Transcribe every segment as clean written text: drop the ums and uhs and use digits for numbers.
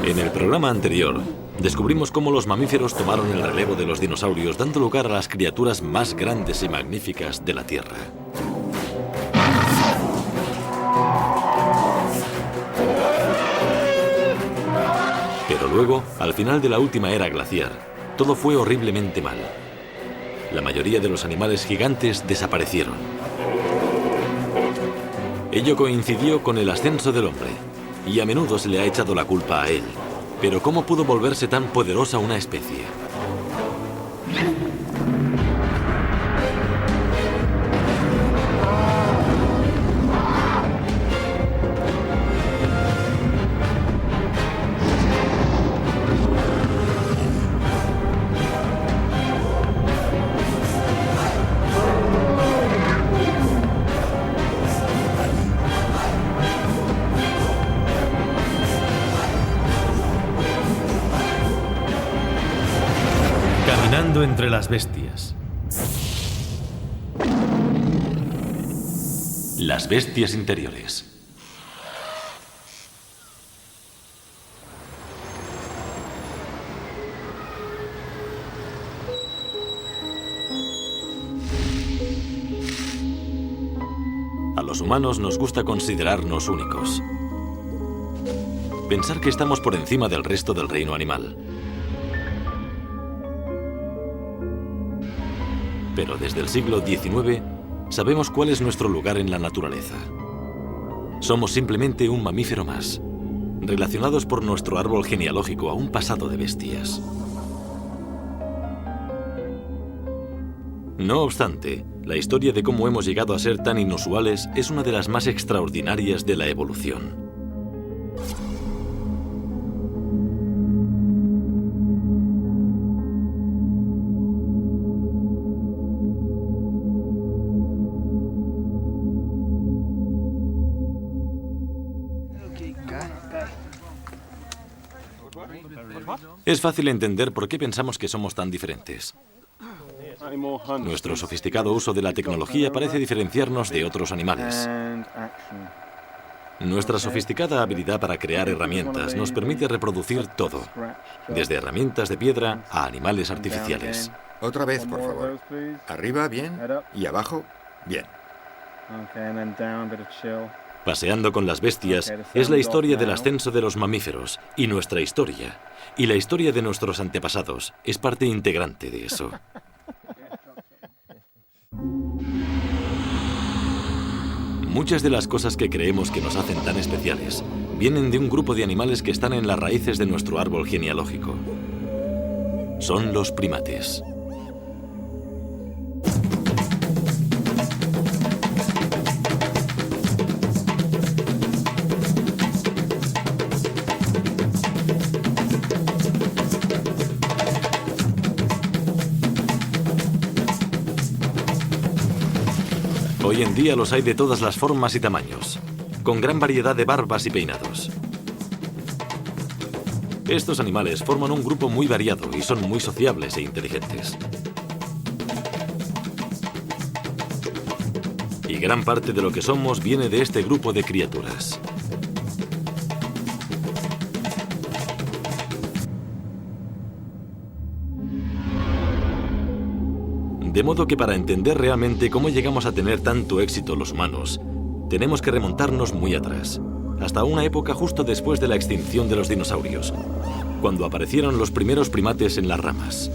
En el programa anterior, descubrimos cómo los mamíferos tomaron el relevo de los dinosaurios, dando lugar a las criaturas más grandes y magníficas de la Tierra. Pero luego, al final de la última era glaciar, todo fue horriblemente mal. La mayoría de los animales gigantes desaparecieron. Ello coincidió con el ascenso del hombre, y a menudo se le ha echado la culpa a él. Pero ¿cómo pudo volverse tan poderosa una especie? Caminando entre las bestias. Las bestias interiores. A los humanos nos gusta considerarnos únicos. Pensar que estamos por encima del resto del reino animal. Pero desde el siglo XIX sabemos cuál es nuestro lugar en la naturaleza. Somos simplemente un mamífero más, relacionados por nuestro árbol genealógico a un pasado de bestias. No obstante, la historia de cómo hemos llegado a ser tan inusuales es una de las más extraordinarias de la evolución. Es fácil entender por qué pensamos que somos tan diferentes. Nuestro sofisticado uso de la tecnología parece diferenciarnos de otros animales. Nuestra sofisticada habilidad para crear herramientas nos permite reproducir todo, desde herramientas de piedra a animales artificiales. Otra vez, por favor. Arriba, bien. Y abajo, bien. Paseando con las bestias es la historia del ascenso de los mamíferos y nuestra historia. Y la historia de nuestros antepasados es parte integrante de eso. Muchas de las cosas que creemos que nos hacen tan especiales vienen de un grupo de animales que están en las raíces de nuestro árbol genealógico. Son los primates. Hoy en día los hay de todas las formas y tamaños, con gran variedad de barbas y peinados. Estos animales forman un grupo muy variado y son muy sociables e inteligentes. Y gran parte de lo que somos viene de este grupo de criaturas. De modo que para entender realmente cómo llegamos a tener tanto éxito los humanos, tenemos que remontarnos muy atrás, hasta una época justo después de la extinción de los dinosaurios, cuando aparecieron los primeros primates en las ramas.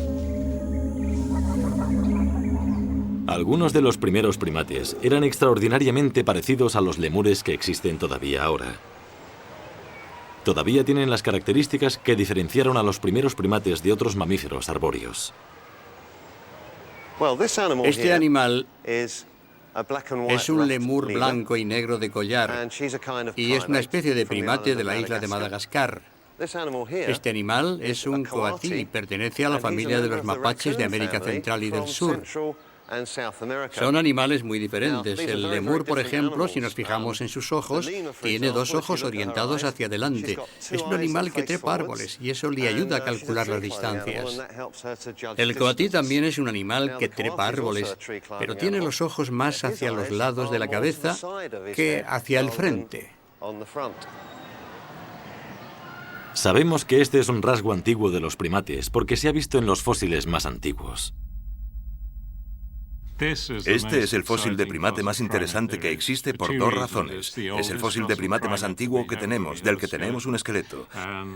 Algunos de los primeros primates eran extraordinariamente parecidos a los lémures que existen todavía ahora. Todavía tienen las características que diferenciaron a los primeros primates de otros mamíferos arbóreos. Este animal es un lemur blanco y negro de collar y es una especie de primate de la isla de Madagascar. Este animal es un coatí y pertenece a la familia de los mapaches de América Central y del Sur. Son animales muy diferentes. El lemur, por ejemplo, si nos fijamos en sus ojos, tiene dos ojos orientados hacia adelante. Es un animal que trepa árboles y eso le ayuda a calcular las distancias. El coatí también es un animal que trepa árboles, pero tiene los ojos más hacia los lados de la cabeza que hacia el frente. Sabemos que este es un rasgo antiguo de los primates porque se ha visto en los fósiles más antiguos. Este es el fósil de primate más interesante que existe por dos razones. Es el fósil de primate más antiguo que tenemos, del que tenemos un esqueleto.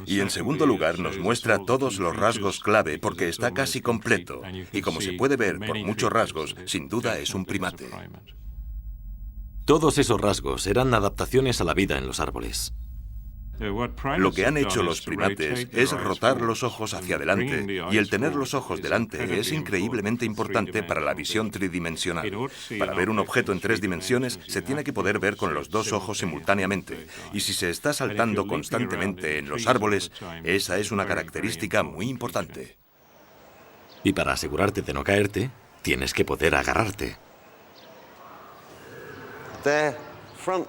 Y en segundo lugar, nos muestra todos los rasgos clave porque está casi completo. Y como se puede ver por muchos rasgos, sin duda es un primate. Todos esos rasgos eran adaptaciones a la vida en los árboles. Lo que han hecho los primates es rotar los ojos hacia adelante, y el tener los ojos delante es increíblemente importante para la visión tridimensional. Para ver un objeto en 3 dimensiones, se tiene que poder ver con los 2 ojos simultáneamente, y si se está saltando constantemente en los árboles, esa es una característica muy importante. Y para asegurarte de no caerte, tienes que poder agarrarte.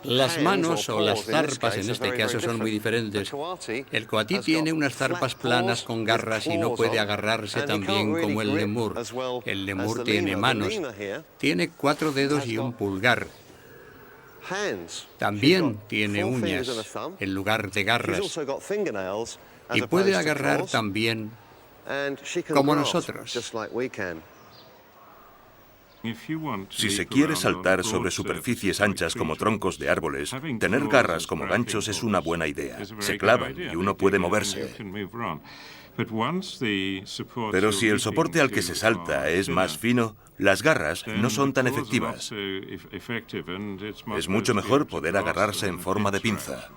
Las manos o las zarpas en este caso son muy diferentes. El coatí tiene unas zarpas planas con garras y no puede agarrarse tan bien como el lemur. El lemur tiene manos, tiene 4 dedos y un pulgar. También tiene uñas en lugar de garras y puede agarrar también como nosotros. Si se quiere saltar sobre superficies anchas como troncos de árboles, tener garras como ganchos es una buena idea. Se clavan y uno puede moverse. Pero si el soporte al que se salta es más fino, las garras no son tan efectivas. Es mucho mejor poder agarrarse en forma de pinza.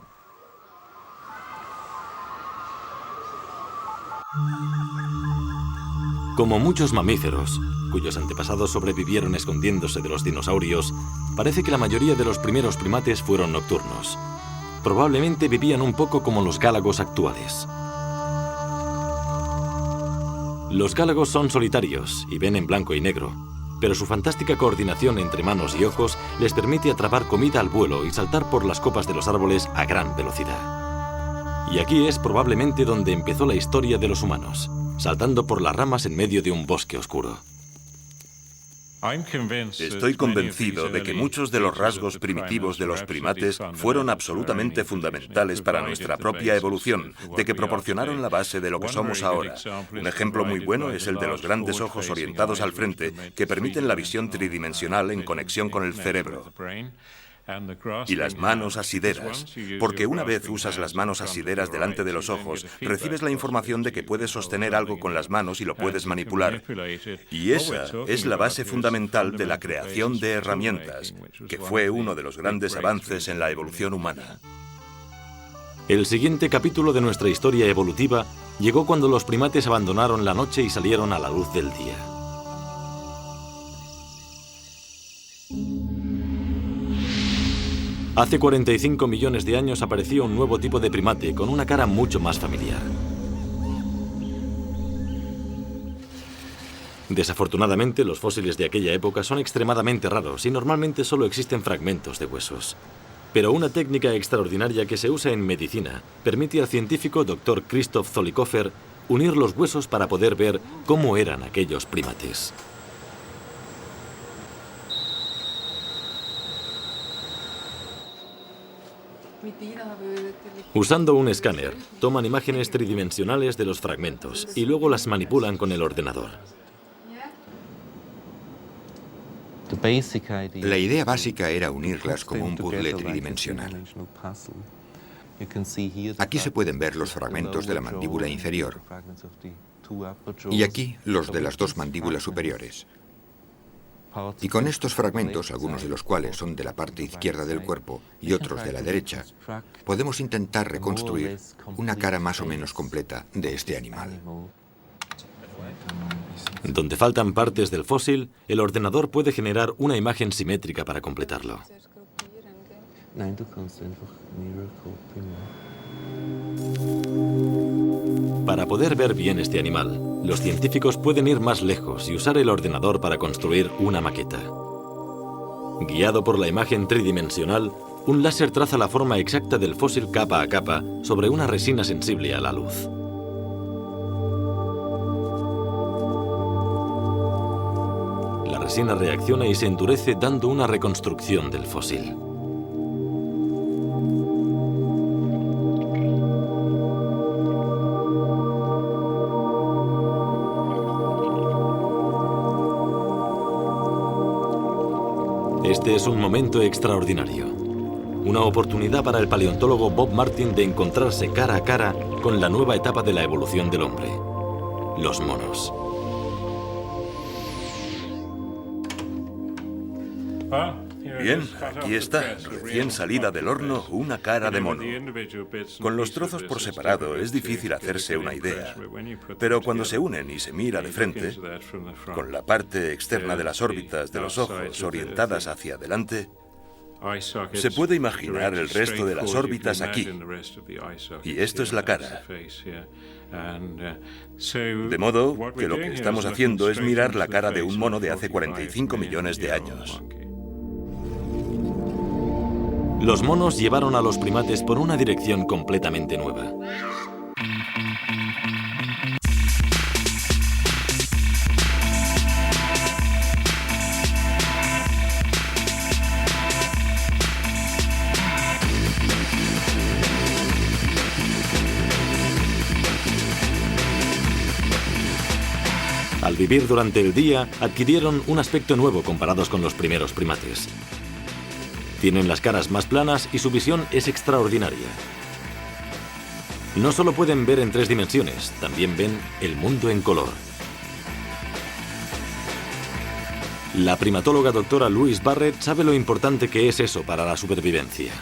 Como muchos mamíferos, cuyos antepasados sobrevivieron escondiéndose de los dinosaurios, parece que la mayoría de los primeros primates fueron nocturnos. Probablemente vivían un poco como los gálagos actuales. Los gálagos son solitarios y ven en blanco y negro, pero su fantástica coordinación entre manos y ojos les permite atrapar comida al vuelo y saltar por las copas de los árboles a gran velocidad. Y aquí es probablemente donde empezó la historia de los humanos, saltando por las ramas en medio de un bosque oscuro. Estoy convencido de que muchos de los rasgos primitivos de los primates fueron absolutamente fundamentales para nuestra propia evolución, de que proporcionaron la base de lo que somos ahora. Un ejemplo muy bueno es el de los grandes ojos orientados al frente, que permiten la visión tridimensional en conexión con el cerebro. Y las manos asideras, porque una vez usas las manos asideras delante de los ojos, recibes la información de que puedes sostener algo con las manos y lo puedes manipular. Y esa es la base fundamental de la creación de herramientas, que fue uno de los grandes avances en la evolución humana. El siguiente capítulo de nuestra historia evolutiva llegó cuando los primates abandonaron la noche y salieron a la luz del día. Hace 45 millones de años apareció un nuevo tipo de primate con una cara mucho más familiar. Desafortunadamente, los fósiles de aquella época son extremadamente raros y normalmente solo existen fragmentos de huesos. Pero una técnica extraordinaria que se usa en medicina permite al científico Dr. Christoph Zollikofer unir los huesos para poder ver cómo eran aquellos primates. Usando un escáner, toman imágenes tridimensionales de los fragmentos y luego las manipulan con el ordenador. La idea básica era unirlas como un puzzle tridimensional. Aquí se pueden ver los fragmentos de la mandíbula inferior y aquí los de las 2 mandíbulas superiores. Y con estos fragmentos, algunos de los cuales son de la parte izquierda del cuerpo y otros de la derecha, podemos intentar reconstruir una cara más o menos completa de este animal. Donde faltan partes del fósil, el ordenador puede generar una imagen simétrica para completarlo. Para poder ver bien este animal, los científicos pueden ir más lejos y usar el ordenador para construir una maqueta. Guiado por la imagen tridimensional, un láser traza la forma exacta del fósil capa a capa sobre una resina sensible a la luz. La resina reacciona y se endurece dando una reconstrucción del fósil. Este es un momento extraordinario. Una oportunidad para el paleontólogo Bob Martin de encontrarse cara a cara con la nueva etapa de la evolución del hombre: los monos. Bien, aquí está, recién salida del horno, una cara de mono. Con los trozos por separado es difícil hacerse una idea, pero cuando se unen y se mira de frente, con la parte externa de las órbitas de los ojos orientadas hacia adelante, se puede imaginar el resto de las órbitas aquí. Y esto es la cara. De modo que lo que estamos haciendo es mirar la cara de un mono de hace 45 millones de años. Los monos llevaron a los primates por una dirección completamente nueva. Al vivir durante el día, adquirieron un aspecto nuevo comparados con los primeros primates. Tienen las caras más planas y su visión es extraordinaria. No solo pueden ver en 3 dimensiones, también ven el mundo en color. La primatóloga doctora Louise Barrett sabe lo importante que es eso para la supervivencia.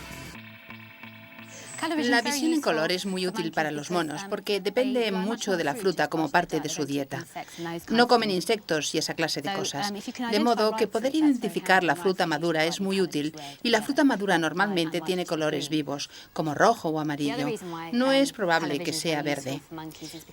La visión en color es muy útil para los monos porque depende mucho de la fruta como parte de su dieta. No comen insectos y esa clase de cosas. De modo que poder identificar la fruta madura es muy útil, y la fruta madura normalmente tiene colores vivos, como rojo o amarillo. No es probable que sea verde.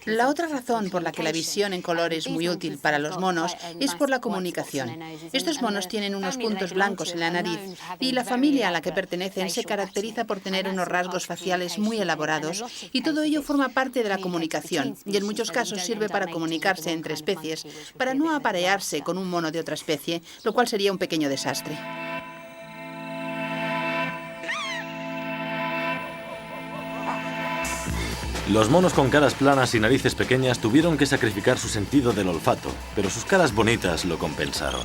La otra razón por la que la visión en color es muy útil para los monos es por la comunicación. Estos monos tienen unos puntos blancos en la nariz, y la familia a la que pertenecen se caracteriza por tener unos rasgos faciales muy elaborados, y todo ello forma parte de la comunicación, y en muchos casos sirve para comunicarse entre especies, para no aparearse con un mono de otra especie, lo cual sería un pequeño desastre. Los monos con caras planas y narices pequeñas tuvieron que sacrificar su sentido del olfato, pero sus caras bonitas lo compensaron.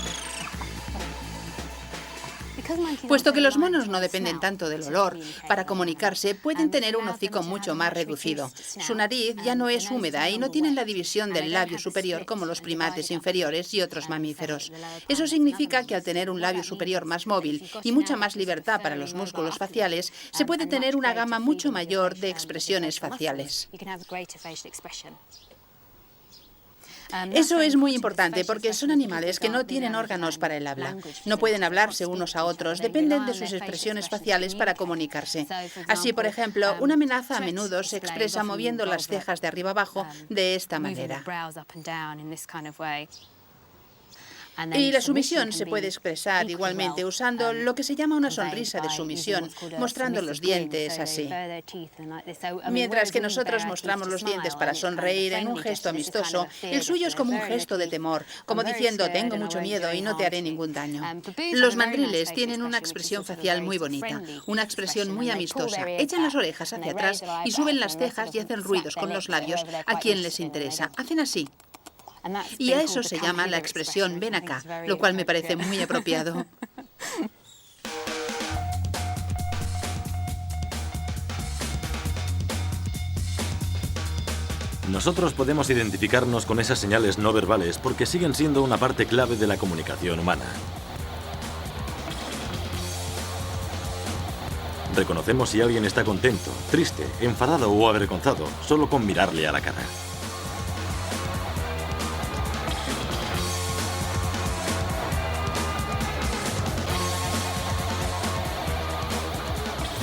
Puesto que los monos no dependen tanto del olor, para comunicarse pueden tener un hocico mucho más reducido. Su nariz ya no es húmeda y no tienen la división del labio superior como los primates inferiores y otros mamíferos. Eso significa que al tener un labio superior más móvil y mucha más libertad para los músculos faciales, se puede tener una gama mucho mayor de expresiones faciales. Eso es muy importante porque son animales que no tienen órganos para el habla. No pueden hablarse unos a otros, dependen de sus expresiones faciales para comunicarse. Así, por ejemplo, una amenaza a menudo se expresa moviendo las cejas de arriba abajo de esta manera. Y la sumisión se puede expresar igualmente usando lo que se llama una sonrisa de sumisión, mostrando los dientes así. Mientras que nosotros mostramos los dientes para sonreír en un gesto amistoso, el suyo es como un gesto de temor, como diciendo tengo mucho miedo y no te haré ningún daño. Los mandriles tienen una expresión facial muy bonita, una expresión muy amistosa. Echan las orejas hacia atrás y suben las cejas y hacen ruidos con los labios a quien les interesa. Hacen así. Y a eso se llama la expresión ven acá, lo cual me parece muy apropiado. Nosotros podemos identificarnos con esas señales no verbales porque siguen siendo una parte clave de la comunicación humana. Reconocemos si alguien está contento, triste, enfadado o avergonzado solo con mirarle a la cara.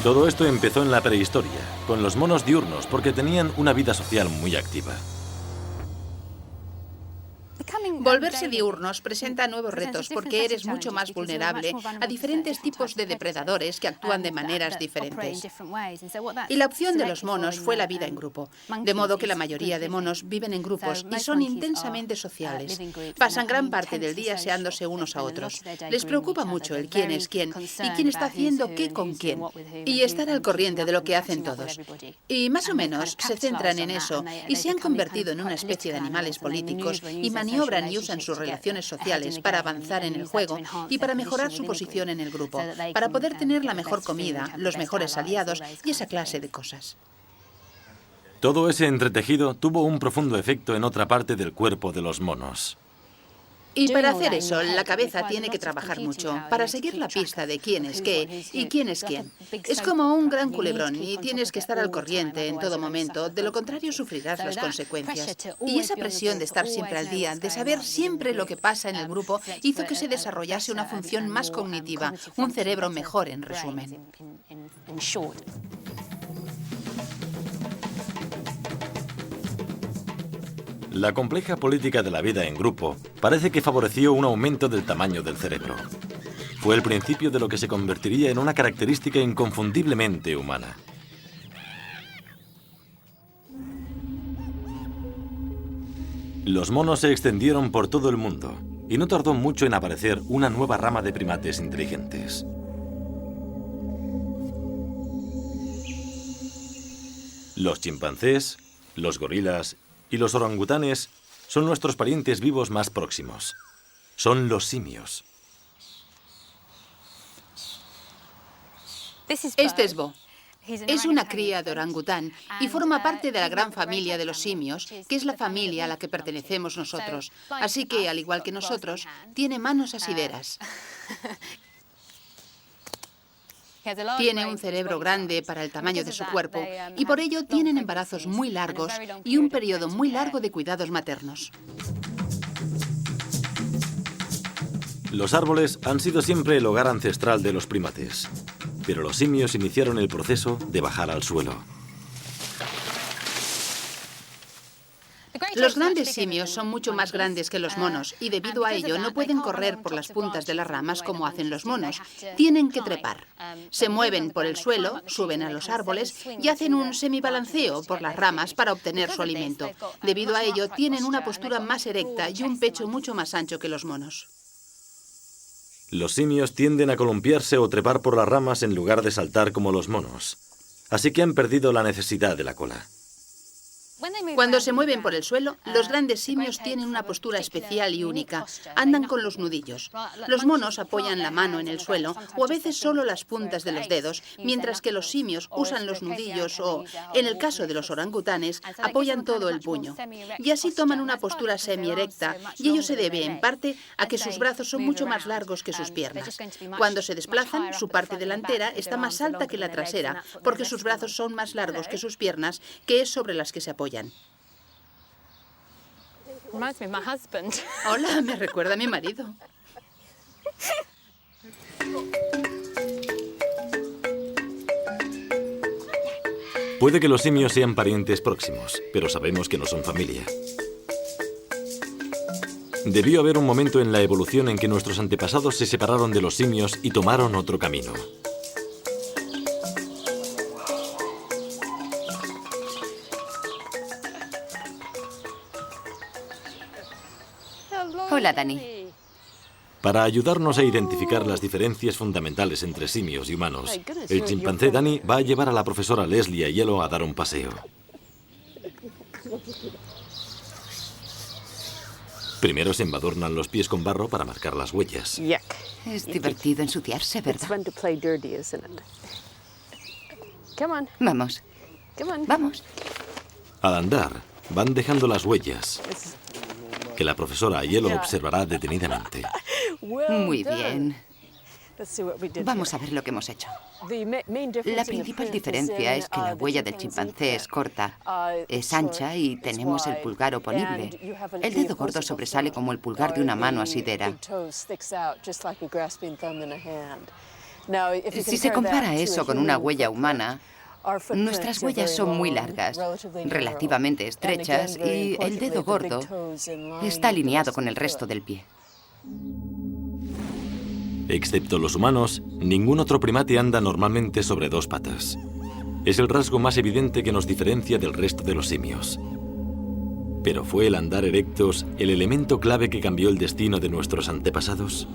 Todo esto empezó en la prehistoria, con los monos diurnos, porque tenían una vida social muy activa. Volverse diurnos presenta nuevos retos porque eres mucho más vulnerable a diferentes tipos de depredadores que actúan de maneras diferentes. Y la opción de los monos fue la vida en grupo, de modo que la mayoría de monos viven en grupos y son intensamente sociales. Pasan gran parte del día aseándose unos a otros. Les preocupa mucho el quién es quién y quién está haciendo qué con quién, y estar al corriente de lo que hacen todos. Y más o menos se centran en eso y se han convertido en una especie de animales políticos y maniobran y y usan sus relaciones sociales para avanzar en el juego y para mejorar su posición en el grupo, para poder tener la mejor comida, los mejores aliados y esa clase de cosas. Todo ese entretejido tuvo un profundo efecto en otra parte del cuerpo de los monos. Y para hacer eso, la cabeza tiene que trabajar mucho para seguir la pista de quién es qué y quién es quién. Es como un gran culebrón y tienes que estar al corriente en todo momento, de lo contrario sufrirás las consecuencias. Y esa presión de estar siempre al día, de saber siempre lo que pasa en el grupo, hizo que se desarrollase una función más cognitiva, un cerebro mejor en resumen. La compleja política de la vida en grupo parece que favoreció un aumento del tamaño del cerebro. Fue el principio de lo que se convertiría en una característica inconfundiblemente humana. Los monos se extendieron por todo el mundo y no tardó mucho en aparecer una nueva rama de primates inteligentes. Los chimpancés, los gorilas y los orangutanes son nuestros parientes vivos más próximos. Son los simios. Este es Bo. Es una cría de orangután y forma parte de la gran familia de los simios, que es la familia a la que pertenecemos nosotros. Así que, al igual que nosotros, tiene manos asideras. Tiene un cerebro grande para el tamaño de su cuerpo y por ello tienen embarazos muy largos y un periodo muy largo de cuidados maternos. Los árboles han sido siempre el hogar ancestral de los primates, pero los simios iniciaron el proceso de bajar al suelo. Los grandes simios son mucho más grandes que los monos y debido a ello no pueden correr por las puntas de las ramas como hacen los monos. Tienen que trepar. Se mueven por el suelo, suben a los árboles y hacen un semibalanceo por las ramas para obtener su alimento. Debido a ello tienen una postura más erecta y un pecho mucho más ancho que los monos. Los simios tienden a columpiarse o trepar por las ramas en lugar de saltar como los monos. Así que han perdido la necesidad de la cola. Cuando se mueven por el suelo, los grandes simios tienen una postura especial y única. Andan con los nudillos. Los monos apoyan la mano en el suelo o a veces solo las puntas de los dedos, mientras que los simios usan los nudillos o, en el caso de los orangutanes, apoyan todo el puño. Y así toman una postura semierecta y ello se debe, en parte, a que sus brazos son mucho más largos que sus piernas. Cuando se desplazan, su parte delantera está más alta que la trasera, porque sus brazos son más largos que sus piernas, que es sobre las que se apoyan. Hola, me recuerda a mi marido. Puede que los simios sean parientes próximos, pero sabemos que no son familia. Debió haber un momento en la evolución en que nuestros antepasados se separaron de los simios y tomaron otro camino. Hola, Dani. Para ayudarnos a identificar las diferencias fundamentales entre simios y humanos, el chimpancé Dani va a llevar a la profesora Leslie a Hielo a dar un paseo. Primero se embadurnan los pies con barro para marcar las huellas. Es divertido ensuciarse, ¿verdad? Vamos. Vamos. Al andar, van dejando las huellas, que la profesora Hielo observará detenidamente. Muy bien. Vamos a ver lo que hemos hecho. La principal diferencia es que la huella del chimpancé es corta, es ancha y tenemos el pulgar oponible. El dedo gordo sobresale como el pulgar de una mano asidera. Si se compara eso con una huella humana, nuestras huellas son muy largas, relativamente estrechas, y el dedo gordo está alineado con el resto del pie. Excepto los humanos, ningún otro primate anda normalmente sobre dos patas. Es el rasgo más evidente que nos diferencia del resto de los simios. ¿Pero fue el andar erectos el elemento clave que cambió el destino de nuestros antepasados?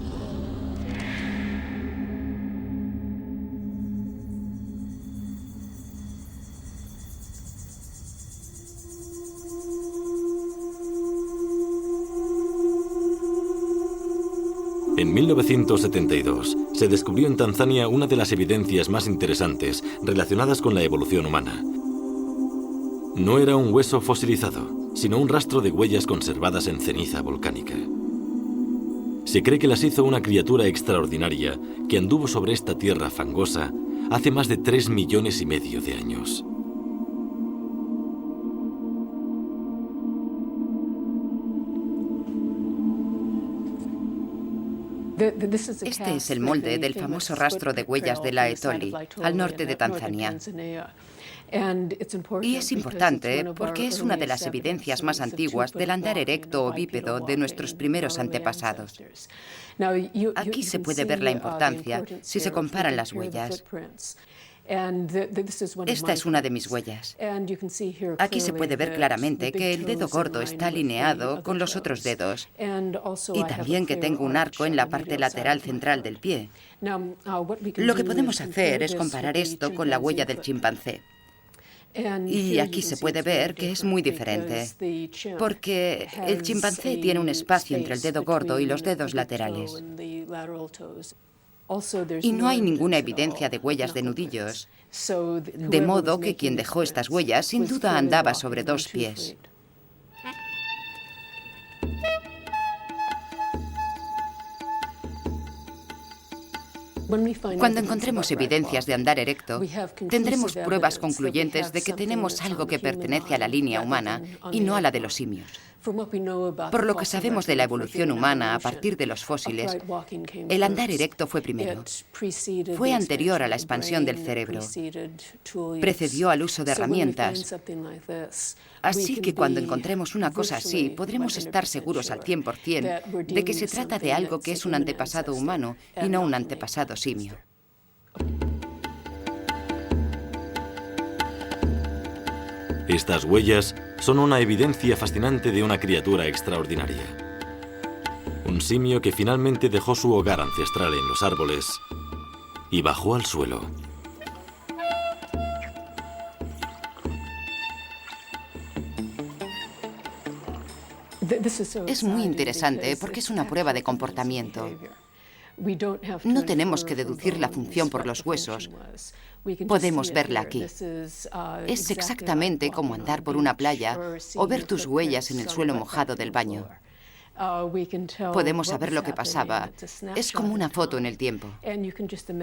En 1972 se descubrió en Tanzania una de las evidencias más interesantes relacionadas con la evolución humana. No era un hueso fosilizado, sino un rastro de huellas conservadas en ceniza volcánica. Se cree que las hizo una criatura extraordinaria que anduvo sobre esta tierra fangosa hace más de 3,5 millones de años. Este es el molde del famoso rastro de huellas de la Etoli, al norte de Tanzania. Y es importante porque es una de las evidencias más antiguas del andar erecto o bípedo de nuestros primeros antepasados. Aquí se puede ver la importancia si se comparan las huellas. Esta es una de mis huellas. Aquí se puede ver claramente que el dedo gordo está alineado con los otros dedos y también que tengo un arco en la parte lateral central del pie. Lo que podemos hacer es comparar esto con la huella del chimpancé. Y aquí se puede ver que es muy diferente, porque el chimpancé tiene un espacio entre el dedo gordo y los dedos laterales. Y no hay ninguna evidencia de huellas de nudillos, de modo que quien dejó estas huellas sin duda andaba sobre 2 pies. Cuando encontremos evidencias de andar erecto, tendremos pruebas concluyentes de que tenemos algo que pertenece a la línea humana y no a la de los simios. Por lo que sabemos de la evolución humana a partir de los fósiles, el andar erecto fue primero. Fue anterior a la expansión del cerebro. Precedió al uso de herramientas. Así que cuando encontremos una cosa así, podremos estar seguros al 100% de que se trata de algo que es un antepasado humano y no un antepasado simio. Estas huellas son una evidencia fascinante de una criatura extraordinaria. Un simio que finalmente dejó su hogar ancestral en los árboles y bajó al suelo. Es muy interesante porque es una prueba de comportamiento. No tenemos que deducir la función por los huesos. Podemos verla aquí. Es exactamente como andar por una playa o ver tus huellas en el suelo mojado del baño. Podemos saber lo que pasaba. Es como una foto en el tiempo.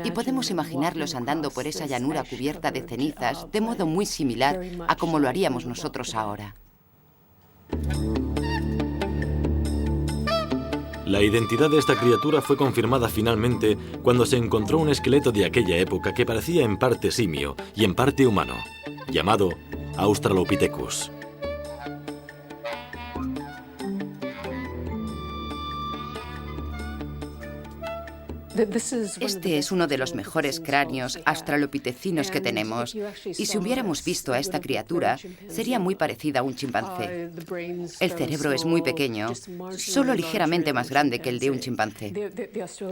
Y podemos imaginarlos andando por esa llanura cubierta de cenizas de modo muy similar a como lo haríamos nosotros ahora. La identidad de esta criatura fue confirmada finalmente cuando se encontró un esqueleto de aquella época que parecía en parte simio y en parte humano, llamado Australopithecus. Este es uno de los mejores cráneos australopitecinos que tenemos, y si hubiéramos visto a esta criatura, sería muy parecida a un chimpancé. El cerebro es muy pequeño, solo ligeramente más grande que el de un chimpancé.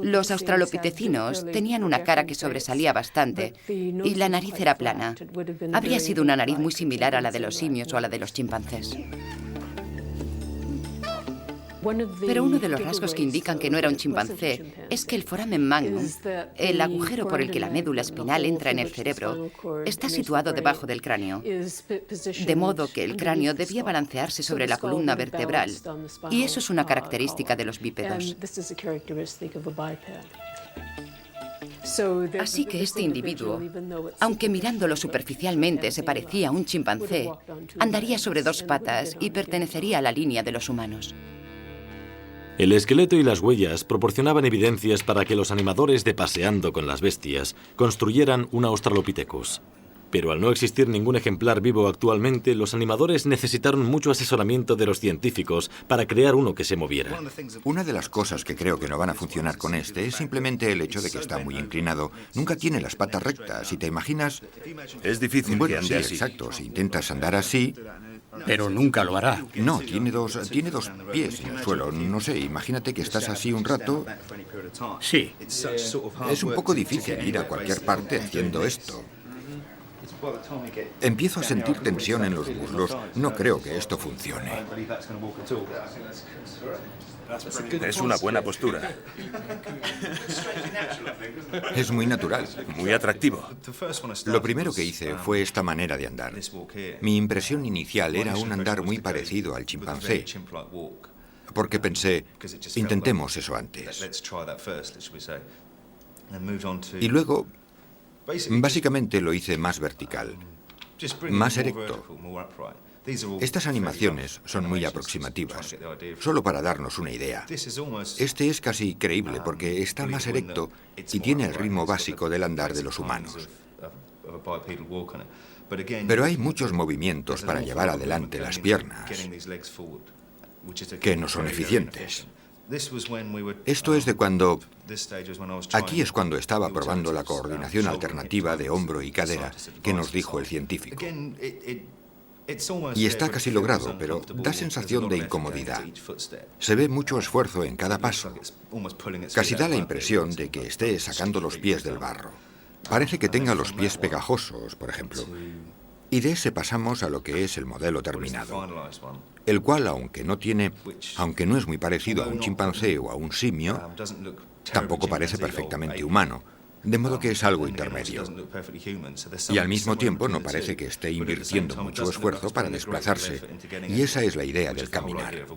Los australopitecinos tenían una cara que sobresalía bastante, y la nariz era plana. Habría sido una nariz muy similar a la de los simios o a la de los chimpancés. Pero uno de los rasgos que indican que no era un chimpancé es que el foramen magnum, el agujero por el que la médula espinal entra en el cerebro, está situado debajo del cráneo, de modo que el cráneo debía balancearse sobre la columna vertebral, y eso es una característica de los bípedos. Así que este individuo, aunque mirándolo superficialmente se parecía a un chimpancé, andaría sobre 2 patas y pertenecería a la línea de los humanos. El esqueleto y las huellas proporcionaban evidencias para que los animadores de Paseando con las Bestias construyeran un Australopithecus. Pero al no existir ningún ejemplar vivo actualmente, los animadores necesitaron mucho asesoramiento de los científicos para crear uno que se moviera. Una de las cosas que creo que no van a funcionar con este es simplemente el hecho de que está muy inclinado. Nunca tiene las patas rectas, si te imaginas... Es difícil que ande así. Exacto. Si intentas andar así... Pero nunca lo hará. No, tiene dos pies en el suelo. No sé, imagínate que estás así un rato. Sí. Es un poco difícil ir a cualquier parte haciendo esto. Empiezo a sentir tensión en los muslos. No creo que esto funcione. Es una buena postura. Es muy natural. Muy atractivo. Lo primero que hice fue esta manera de andar. Mi impresión inicial era un andar muy parecido al chimpancé, porque pensé, intentemos eso antes. Y luego, básicamente lo hice más vertical, más erecto. Estas animaciones son muy aproximativas, solo para darnos una idea. Este es casi creíble porque está más erecto y tiene el ritmo básico del andar de los humanos. Pero hay muchos movimientos para llevar adelante las piernas que no son eficientes. Esto es de cuando... Aquí es cuando estaba probando la coordinación alternativa de hombro y cadera que nos dijo el científico. Y está casi logrado, pero da sensación de incomodidad. Se ve mucho esfuerzo en cada paso. Casi da la impresión de que esté sacando los pies del barro. Parece que tenga los pies pegajosos, por ejemplo. Y de ese pasamos a lo que es el modelo terminado, el cual, aunque no es muy parecido a un chimpancé o a un simio, tampoco parece perfectamente humano, de modo que es algo intermedio. Y al mismo tiempo no parece que esté invirtiendo mucho esfuerzo para desplazarse, y esa es la idea del caminar.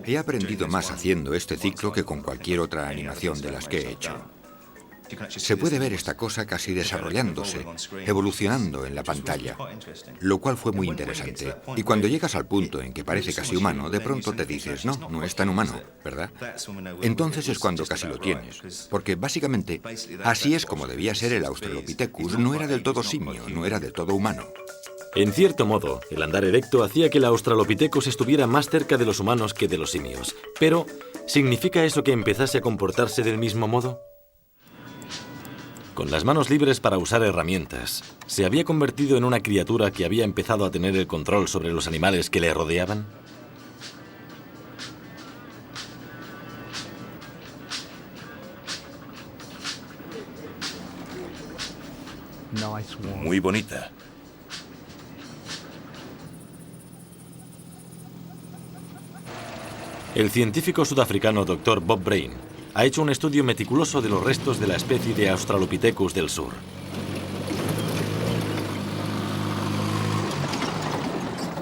He aprendido más haciendo este ciclo que con cualquier otra animación de las que he hecho. Se puede ver esta cosa casi desarrollándose, evolucionando en la pantalla, lo cual fue muy interesante. Y cuando llegas al punto en que parece casi humano, de pronto te dices, no, no es tan humano, ¿verdad? Entonces es cuando casi lo tienes, porque básicamente así es como debía ser el Australopithecus, no era del todo simio, no era del todo humano. En cierto modo, el andar erecto hacía que el Australopithecus estuviera más cerca de los humanos que de los simios. Pero, ¿significa eso que empezase a comportarse del mismo modo? Con las manos libres para usar herramientas, ¿se había convertido en una criatura que había empezado a tener el control sobre los animales que le rodeaban? Muy bonita. El científico sudafricano Dr. Bob Brain ha hecho un estudio meticuloso de los restos de la especie de Australopithecus del sur.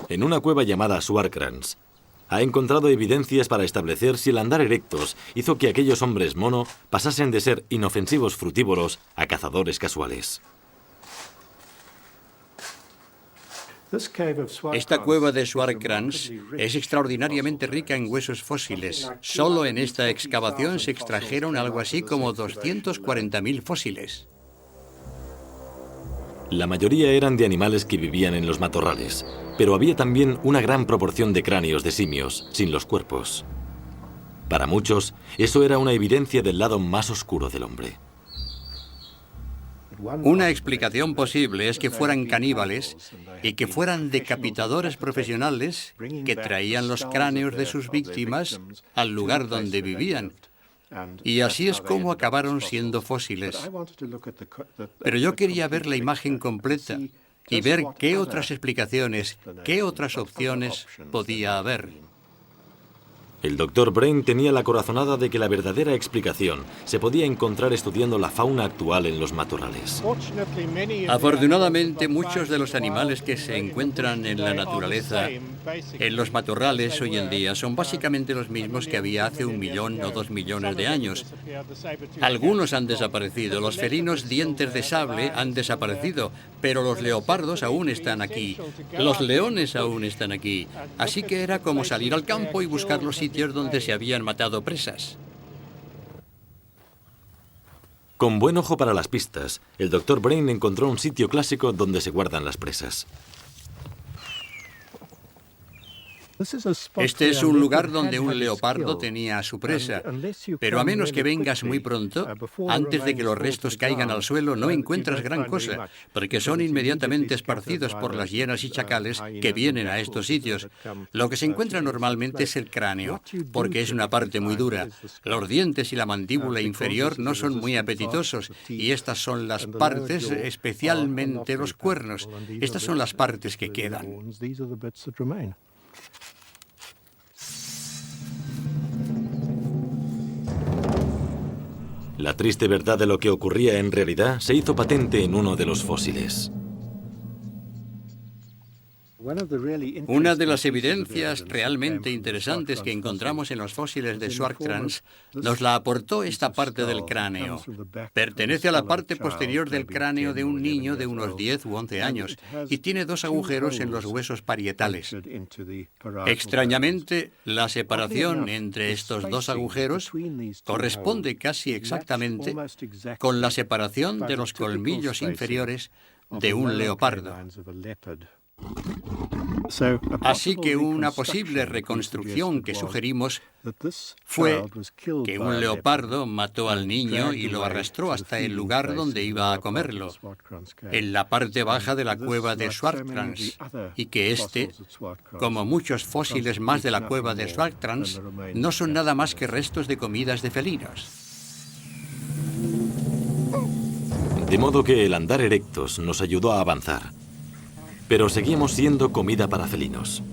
En una cueva llamada Swartkrans, ha encontrado evidencias para establecer si el andar erectos hizo que aquellos hombres mono pasasen de ser inofensivos frutívoros a cazadores casuales. Esta cueva de Swartkrans es extraordinariamente rica en huesos fósiles. Solo en esta excavación se extrajeron algo así como 240.000 fósiles. La mayoría eran de animales que vivían en los matorrales, pero había también una gran proporción de cráneos de simios, sin los cuerpos. Para muchos, eso era una evidencia del lado más oscuro del hombre. Una explicación posible es que fueran caníbales y que fueran decapitadores profesionales que traían los cráneos de sus víctimas al lugar donde vivían. Y así es como acabaron siendo fósiles. Pero yo quería ver la imagen completa y ver qué otras explicaciones, qué otras opciones podía haber. El Dr. Brain tenía la corazonada de que la verdadera explicación se podía encontrar estudiando la fauna actual en los matorrales. Afortunadamente, muchos de los animales que se encuentran en la naturaleza, en los matorrales hoy en día, son básicamente los mismos que había hace 1 millón o 2 millones de años. Algunos han desaparecido, los felinos dientes de sable han desaparecido, pero los leopardos aún están aquí, los leones aún están aquí. Así que era como salir al campo y buscar los sitios donde se habían matado presas. Con buen ojo para las pistas, el Dr. Brain encontró un sitio clásico donde se guardan las presas. Este es un lugar donde un leopardo tenía a su presa, pero a menos que vengas muy pronto, antes de que los restos caigan al suelo, no encuentras gran cosa, porque son inmediatamente esparcidos por las hienas y chacales que vienen a estos sitios. Lo que se encuentra normalmente es el cráneo, porque es una parte muy dura. Los dientes y la mandíbula inferior no son muy apetitosos, y estas son las partes, especialmente los cuernos. Estas son las partes que quedan. La triste verdad de lo que ocurría en realidad se hizo patente en uno de los fósiles. Una de las evidencias realmente interesantes que encontramos en los fósiles de Swartkrans nos la aportó esta parte del cráneo. Pertenece a la parte posterior del cráneo de un niño de unos 10 u 11 años y tiene 2 agujeros en los huesos parietales. Extrañamente, la separación entre estos 2 agujeros corresponde casi exactamente con la separación de los colmillos inferiores de un leopardo. Así que una posible reconstrucción que sugerimos fue que un leopardo mató al niño y lo arrastró hasta el lugar donde iba a comerlo, en la parte baja de la cueva de Swartkrans, y que este, como muchos fósiles más de la cueva de Swartkrans, no son nada más que restos de comidas de felinos. De modo que el andar erectos nos ayudó a avanzar. Pero seguimos siendo comida para felinos.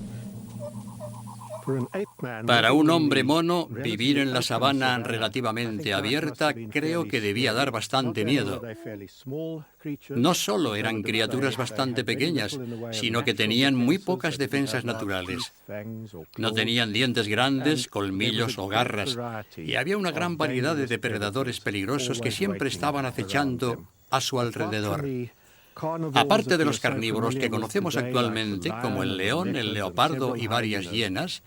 Para un hombre mono, vivir en la sabana relativamente abierta creo que debía dar bastante miedo. No solo eran criaturas bastante pequeñas, sino que tenían muy pocas defensas naturales. No tenían dientes grandes, colmillos o garras, y había una gran variedad de depredadores peligrosos que siempre estaban acechando a su alrededor. Aparte de los carnívoros que conocemos actualmente, como el león, el leopardo y varias hienas,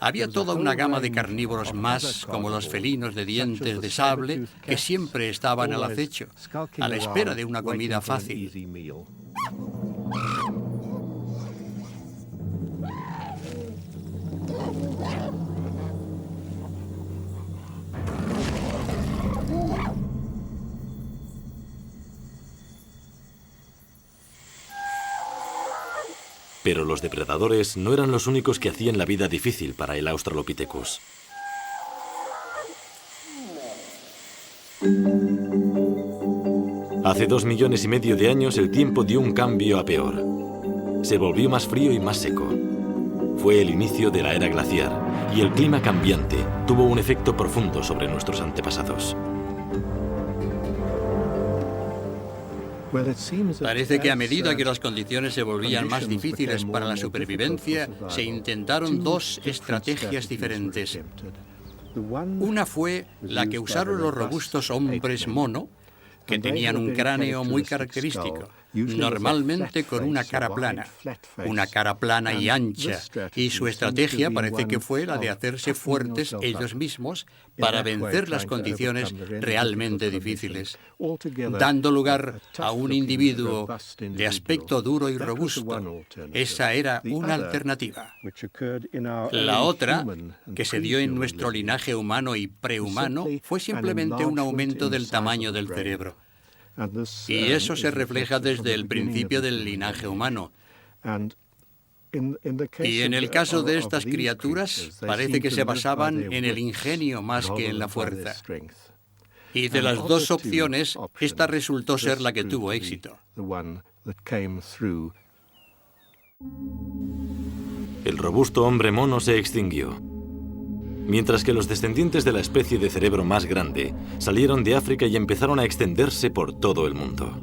había toda una gama de carnívoros más, como los felinos de dientes de sable, que siempre estaban al acecho, a la espera de una comida fácil. Pero los depredadores no eran los únicos que hacían la vida difícil para el Australopithecus. Hace 2,5 millones de años el tiempo dio un cambio a peor. Se volvió más frío y más seco. Fue el inicio de la era glaciar y el clima cambiante tuvo un efecto profundo sobre nuestros antepasados. Parece que a medida que las condiciones se volvían más difíciles para la supervivencia, se intentaron 2 estrategias diferentes. Una fue la que usaron los robustos hombres mono, que tenían un cráneo muy característico, normalmente con una cara plana y ancha, y su estrategia parece que fue la de hacerse fuertes ellos mismos para vencer las condiciones realmente difíciles, dando lugar a un individuo de aspecto duro y robusto. Esa era una alternativa. La otra, que se dio en nuestro linaje humano y prehumano, fue simplemente un aumento del tamaño del cerebro. Y eso se refleja desde el principio del linaje humano. Y en el caso de estas criaturas, parece que se basaban en el ingenio más que en la fuerza. Y de las 2 opciones, esta resultó ser la que tuvo éxito. El robusto hombre mono se extinguió, mientras que los descendientes de la especie de cerebro más grande salieron de África y empezaron a extenderse por todo el mundo.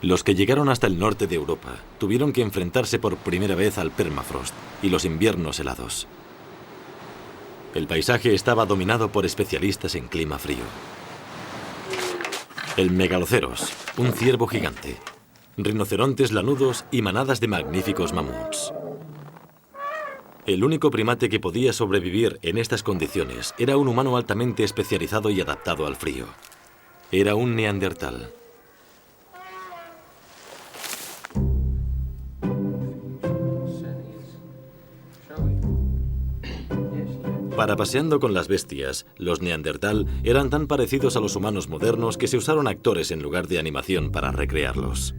Los que llegaron hasta el norte de Europa tuvieron que enfrentarse por primera vez al permafrost y los inviernos helados. El paisaje estaba dominado por especialistas en clima frío. El megaloceros, un ciervo gigante, rinocerontes lanudos y manadas de magníficos mamuts. El único primate que podía sobrevivir en estas condiciones era un humano altamente especializado y adaptado al frío. Era un neandertal. Para Paseando con las Bestias, los Neandertal eran tan parecidos a los humanos modernos que se usaron actores en lugar de animación para recrearlos.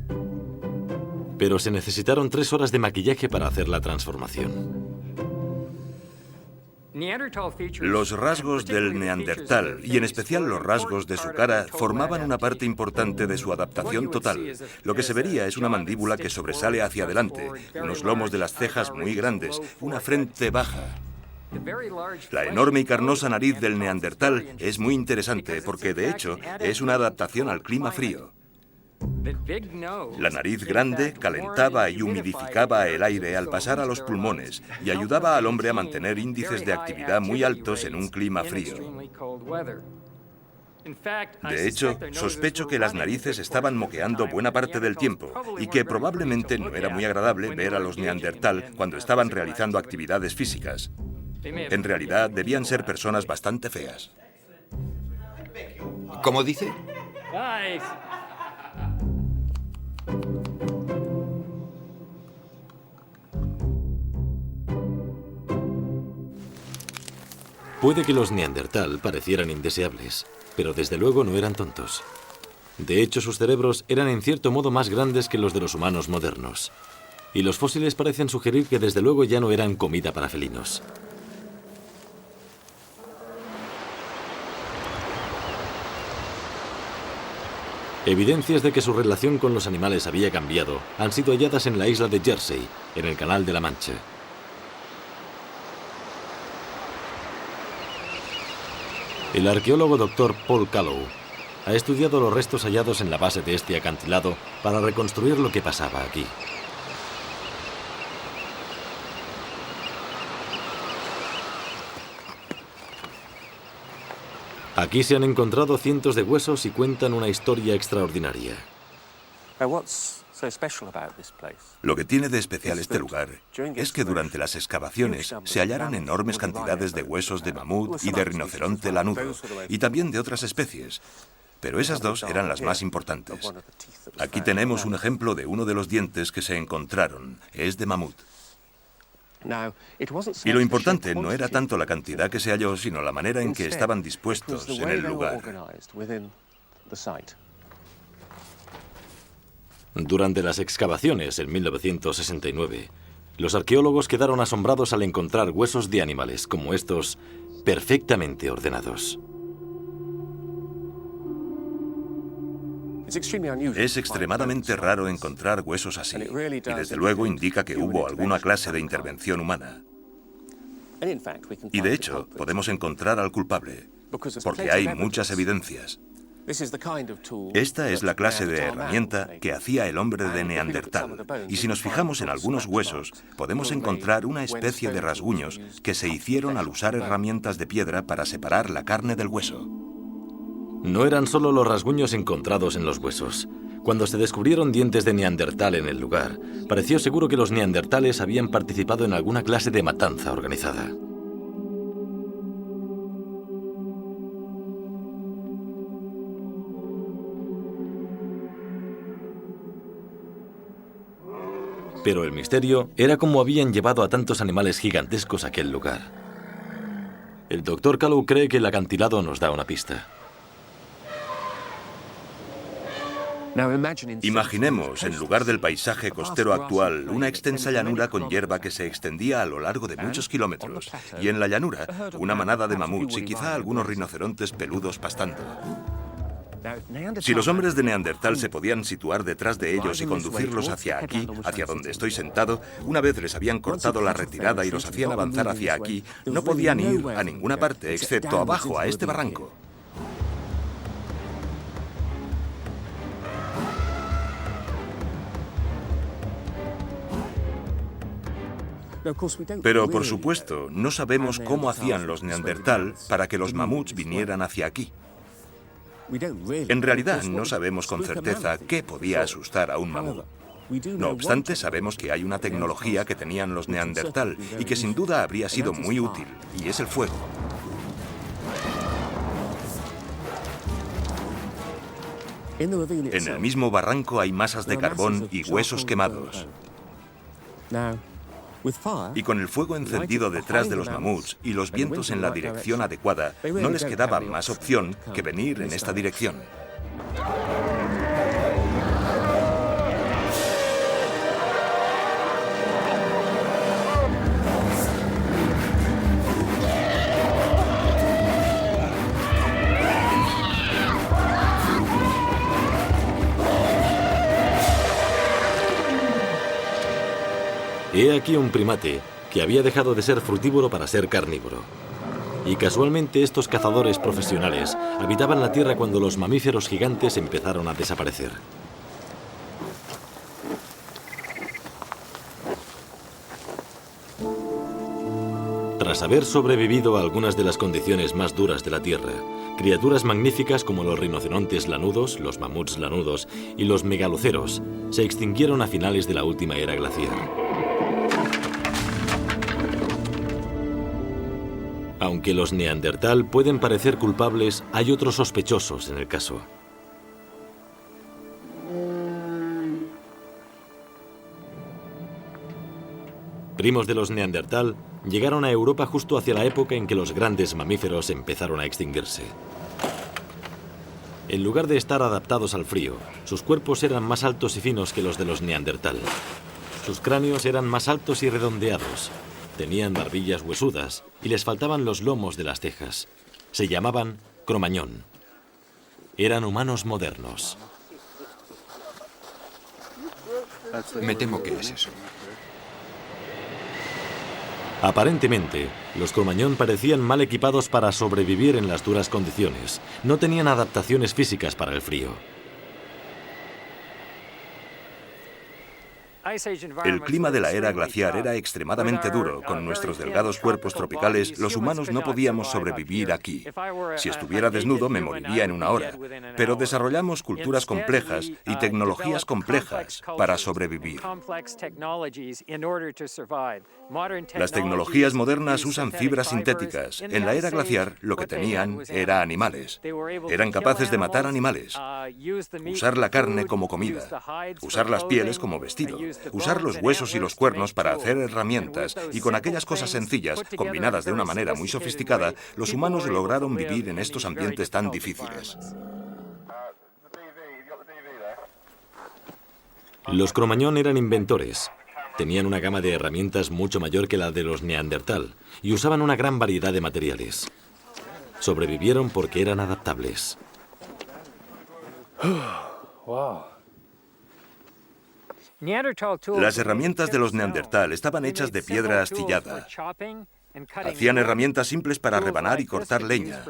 Pero se necesitaron 3 horas de maquillaje para hacer la transformación. Los rasgos del Neandertal, y en especial los rasgos de su cara, formaban una parte importante de su adaptación total. Lo que se vería es una mandíbula que sobresale hacia adelante, unos lomos de las cejas muy grandes, una frente baja. La enorme y carnosa nariz del Neandertal es muy interesante porque, de hecho, es una adaptación al clima frío. La nariz grande calentaba y humidificaba el aire al pasar a los pulmones y ayudaba al hombre a mantener índices de actividad muy altos en un clima frío. De hecho, sospecho que las narices estaban moqueando buena parte del tiempo y que probablemente no era muy agradable ver a los Neandertal cuando estaban realizando actividades físicas. En realidad, debían ser personas bastante feas. ¿Cómo dice? Puede que los Neandertal parecieran indeseables, pero desde luego no eran tontos. De hecho, sus cerebros eran en cierto modo más grandes que los de los humanos modernos. Y los fósiles parecen sugerir que desde luego ya no eran comida para felinos. Evidencias de que su relación con los animales había cambiado han sido halladas en la isla de Jersey, en el Canal de la Mancha. El arqueólogo Dr. Paul Callow ha estudiado los restos hallados en la base de este acantilado para reconstruir lo que pasaba aquí. Aquí se han encontrado cientos de huesos y cuentan una historia extraordinaria. Lo que tiene de especial este lugar es que durante las excavaciones se hallaron enormes cantidades de huesos de mamut y de rinoceronte lanudo, y también de otras especies. Pero esas dos eran las más importantes. Aquí tenemos un ejemplo de uno de los dientes que se encontraron. Es de mamut. Y lo importante no era tanto la cantidad que se halló, sino la manera en que estaban dispuestos en el lugar. Durante las excavaciones en 1969, los arqueólogos quedaron asombrados al encontrar huesos de animales como estos perfectamente ordenados. Es extremadamente raro encontrar huesos así, y desde luego indica que hubo alguna clase de intervención humana. Y de hecho, podemos encontrar al culpable, porque hay muchas evidencias. Esta es la clase de herramienta que hacía el hombre de Neandertal, y si nos fijamos en algunos huesos, podemos encontrar una especie de rasguños que se hicieron al usar herramientas de piedra para separar la carne del hueso. No eran solo los rasguños encontrados en los huesos. Cuando se descubrieron dientes de Neandertal en el lugar, pareció seguro que los neandertales habían participado en alguna clase de matanza organizada. Pero el misterio era cómo habían llevado a tantos animales gigantescos a aquel lugar. El Dr. Callow cree que el acantilado nos da una pista. Imaginemos, en lugar del paisaje costero actual, una extensa llanura con hierba que se extendía a lo largo de muchos kilómetros, y en la llanura, una manada de mamuts y quizá algunos rinocerontes peludos pastando. Si los hombres de Neandertal se podían situar detrás de ellos y conducirlos hacia aquí, hacia donde estoy sentado, una vez les habían cortado la retirada y los hacían avanzar hacia aquí, no podían ir a ninguna parte excepto abajo, a este barranco. Pero, por supuesto, no sabemos cómo hacían los Neandertal para que los mamuts vinieran hacia aquí. En realidad, no sabemos con certeza qué podía asustar a un mamut. No obstante, sabemos que hay una tecnología que tenían los Neandertal y que sin duda habría sido muy útil, y es el fuego. En el mismo barranco hay masas de carbón y huesos quemados. Y con el fuego encendido detrás de los mamuts y los vientos en la dirección adecuada, no les quedaba más opción que venir en esta dirección. He aquí un primate que había dejado de ser frutívoro para ser carnívoro. Y casualmente estos cazadores profesionales habitaban la Tierra cuando los mamíferos gigantes empezaron a desaparecer. Tras haber sobrevivido a algunas de las condiciones más duras de la Tierra, criaturas magníficas como los rinocerontes lanudos, los mamuts lanudos y los megaloceros se extinguieron a finales de la última era glaciar. Aunque los neandertal pueden parecer culpables, hay otros sospechosos en el caso. Primos de los neandertal llegaron a Europa justo hacia la época en que los grandes mamíferos empezaron a extinguirse. En lugar de estar adaptados al frío, sus cuerpos eran más altos y finos que los de los neandertal. Sus cráneos eran más altos y redondeados. Tenían barbillas huesudas y les faltaban los lomos de las cejas. Se llamaban cromañón. Eran humanos modernos. Me temo que es eso. Aparentemente, los cromañón parecían mal equipados para sobrevivir en las duras condiciones. No tenían adaptaciones físicas para el frío. El clima de la era glaciar era extremadamente duro. Con nuestros delgados cuerpos tropicales, los humanos no podíamos sobrevivir aquí. Si estuviera desnudo, me moriría en una hora. Pero desarrollamos culturas complejas y tecnologías complejas para sobrevivir. Las tecnologías modernas usan fibras sintéticas. En la era glaciar, lo que tenían era animales. Eran capaces de matar animales, usar la carne como comida, usar las pieles como vestido, usar los huesos y los cuernos para hacer herramientas, y con aquellas cosas sencillas, combinadas de una manera muy sofisticada, los humanos lograron vivir en estos ambientes tan difíciles. Los cromañón eran inventores. Tenían una gama de herramientas mucho mayor que la de los neandertal y usaban una gran variedad de materiales. Sobrevivieron porque eran adaptables. Las herramientas de los neandertal estaban hechas de piedra astillada. Hacían herramientas simples para rebanar y cortar leña.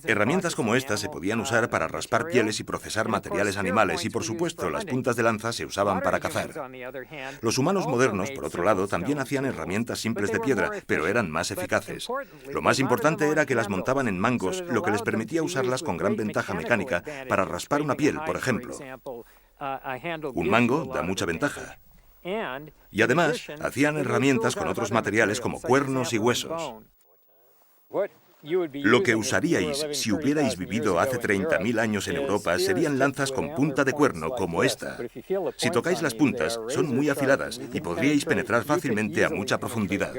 Herramientas como estas se podían usar para raspar pieles y procesar materiales animales y, por supuesto, las puntas de lanza se usaban para cazar. Los humanos modernos, por otro lado, también hacían herramientas simples de piedra, pero eran más eficaces. Lo más importante era que las montaban en mangos, lo que les permitía usarlas con gran ventaja mecánica para raspar una piel, por ejemplo. Un mango da mucha ventaja. Y además, hacían herramientas con otros materiales como cuernos y huesos. Lo que usaríais si hubierais vivido hace 30.000 años en Europa serían lanzas con punta de cuerno como esta. Si tocáis las puntas, son muy afiladas y podríais penetrar fácilmente a mucha profundidad.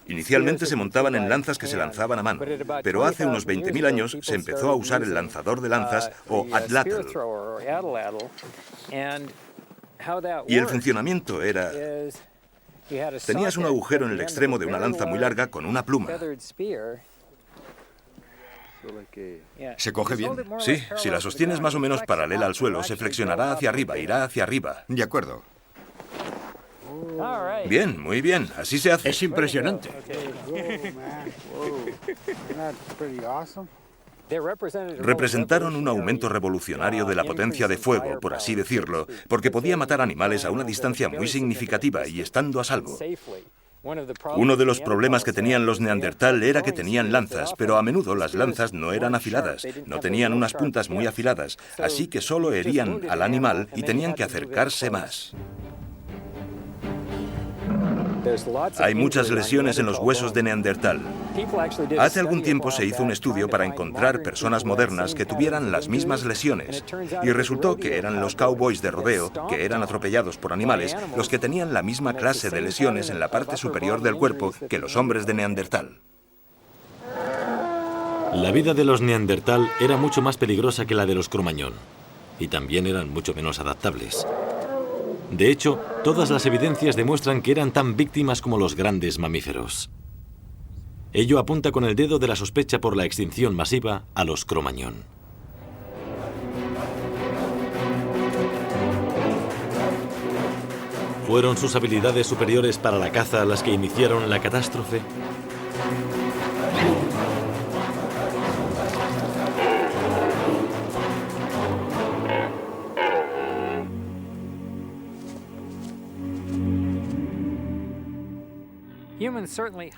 Inicialmente se montaban en lanzas que se lanzaban a mano, pero hace unos 20.000 años se empezó a usar el lanzador de lanzas o atlatl. Y el funcionamiento era... Tenías un agujero en el extremo de una lanza muy larga con una pluma. ¿Se coge bien? Sí, si la sostienes más o menos paralela al suelo, se flexionará hacia arriba, irá hacia arriba. De acuerdo. Bien, muy bien, así se hace. Es impresionante. Representaron un aumento revolucionario de la potencia de fuego, por así decirlo, porque podía matar animales a una distancia muy significativa y estando a salvo. Uno de los problemas que tenían los neandertal era que tenían lanzas, pero a menudo las lanzas no eran afiladas, no tenían unas puntas muy afiladas, así que solo herían al animal y tenían que acercarse más. Hay muchas lesiones en los huesos de Neandertal. Hace algún tiempo se hizo un estudio para encontrar personas modernas que tuvieran las mismas lesiones y resultó que eran los cowboys de rodeo, que eran atropellados por animales, los que tenían la misma clase de lesiones en la parte superior del cuerpo que los hombres de Neandertal. La vida de los Neandertal era mucho más peligrosa que la de los Cro-Magnon y también eran mucho menos adaptables. De hecho, todas las evidencias demuestran que eran tan víctimas como los grandes mamíferos. Ello apunta con el dedo de la sospecha por la extinción masiva a los Cro-Magnon. ¿Fueron sus habilidades superiores para la caza las que iniciaron la catástrofe?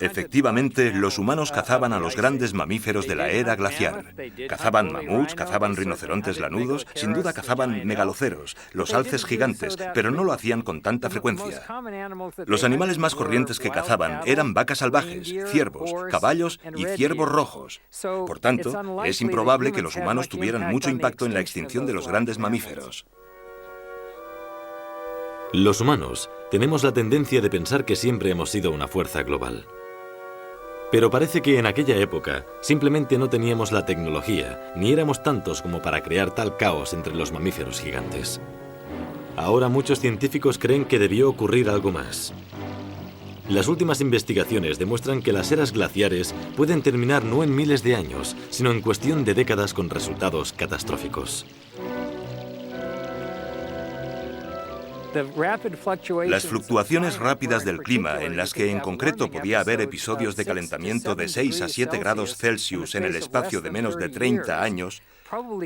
Efectivamente, los humanos cazaban a los grandes mamíferos de la era glaciar. Cazaban mamuts, cazaban rinocerontes lanudos, sin duda cazaban megaloceros, los alces gigantes, pero no lo hacían con tanta frecuencia. Los animales más corrientes que cazaban eran vacas salvajes, ciervos, caballos y ciervos rojos. Por tanto, es improbable que los humanos tuvieran mucho impacto en la extinción de los grandes mamíferos. Los humanos tenemos la tendencia de pensar que siempre hemos sido una fuerza global. Pero parece que en aquella época simplemente no teníamos la tecnología, ni éramos tantos como para crear tal caos entre los mamíferos gigantes. Ahora muchos científicos creen que debió ocurrir algo más. Las últimas investigaciones demuestran que las eras glaciares pueden terminar no en miles de años, sino en cuestión de décadas con resultados catastróficos. Las fluctuaciones rápidas del clima, en las que en concreto podía haber episodios de calentamiento de 6 a 7 grados Celsius en el espacio de menos de 30 años,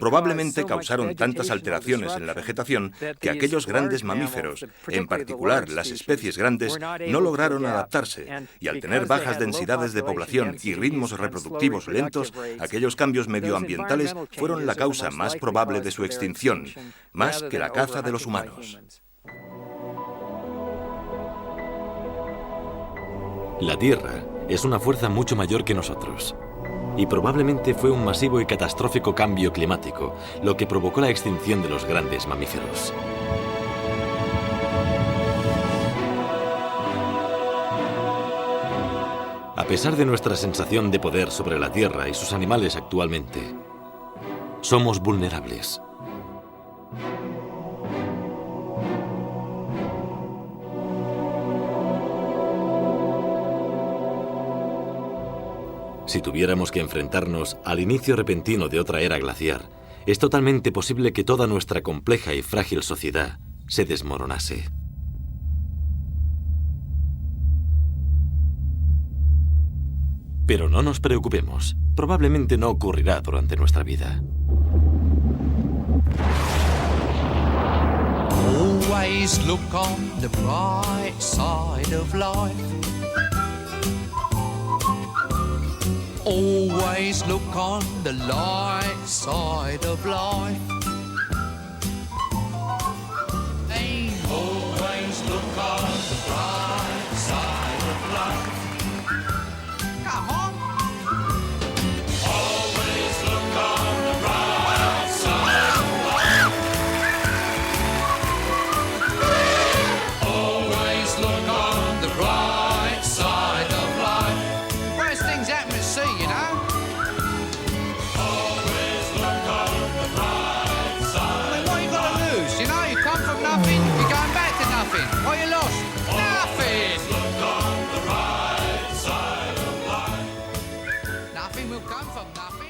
probablemente causaron tantas alteraciones en la vegetación que aquellos grandes mamíferos, en particular las especies grandes, no lograron adaptarse, y al tener bajas densidades de población y ritmos reproductivos lentos, aquellos cambios medioambientales fueron la causa más probable de su extinción, más que la caza de los humanos. La Tierra es una fuerza mucho mayor que nosotros. Y probablemente fue un masivo y catastrófico cambio climático lo que provocó la extinción de los grandes mamíferos. A pesar de nuestra sensación de poder sobre la Tierra y sus animales actualmente, somos vulnerables. Si tuviéramos que enfrentarnos al inicio repentino de otra era glaciar, es totalmente posible que toda nuestra compleja y frágil sociedad se desmoronase. Pero no nos preocupemos, probablemente no ocurrirá durante nuestra vida. Always look on the bright side of life. Always look on the light side of life. Hey. Always look on the bright side of life. Come on. Always look on the bright side of life. Always look on the bright side of life. Worst things happen at sea, you know. Always look on the bright side. I mean, what you got to lose? You know, you come from nothing, you're going back to nothing. What you lost? Nothing. Always look on the bright side of life. Nothing will come from nothing.